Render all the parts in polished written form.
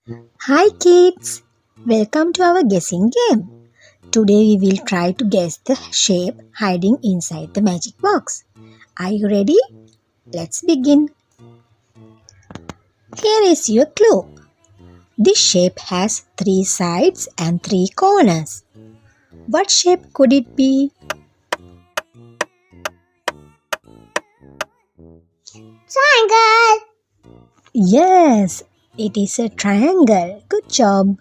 Hi kids, welcome to our guessing game. Today we will try to guess the shape hiding inside the magic box. Are you ready? Let's begin. Here is your clue. This shape has 3 sides and 3 corners. What shape could it be? Triangle! Yes, it is a triangle. Good job.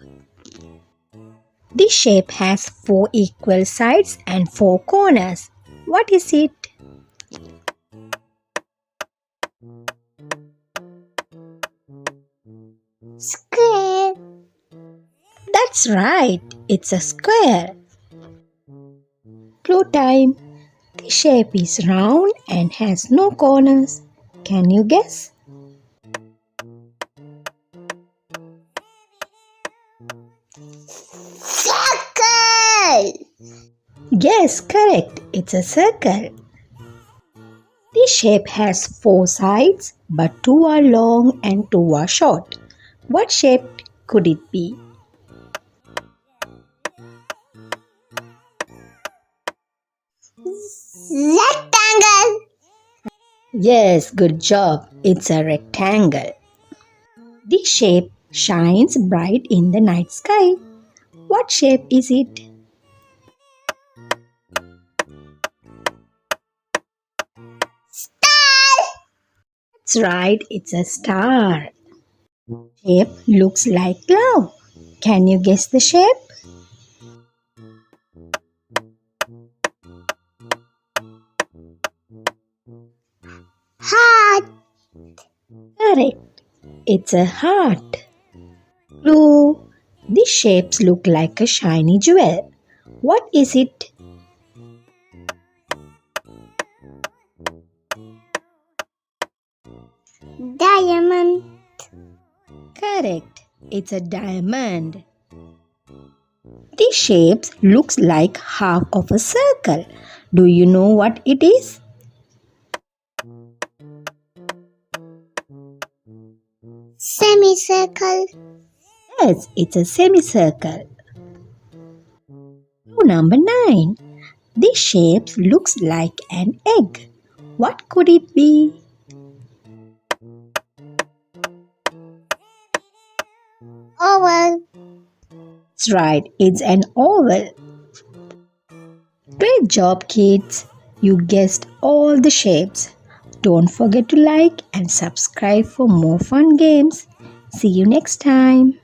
This shape has 4 equal sides and 4 corners. What is it? Square! That's right, it's a square. Clue time. The shape is round and has no corners. Can you guess? Circle! Yes, correct. It's a circle. The shape has 4 sides, but 2 are long and 2 are short. What shape could it be? Rectangle! Yes, good job. It's a rectangle. The shape shines bright in the night sky. What shape is it? Star! That's right, it's a star. Shape looks like love. Can you guess the shape? Heart! Correct. It's a heart. Clue. These shapes look like a shiny jewel. What is it? Diamond! Correct. It's a diamond. These shapes looks like half of a circle. Do you know what it is? Semicircle! Yes, it's a semicircle. Clue number 9. This shape looks like an egg. What could it be? Oval! That's right, it's an oval. Great job, kids. You guessed all the shapes. Don't forget to like and subscribe for more fun games. See you next time.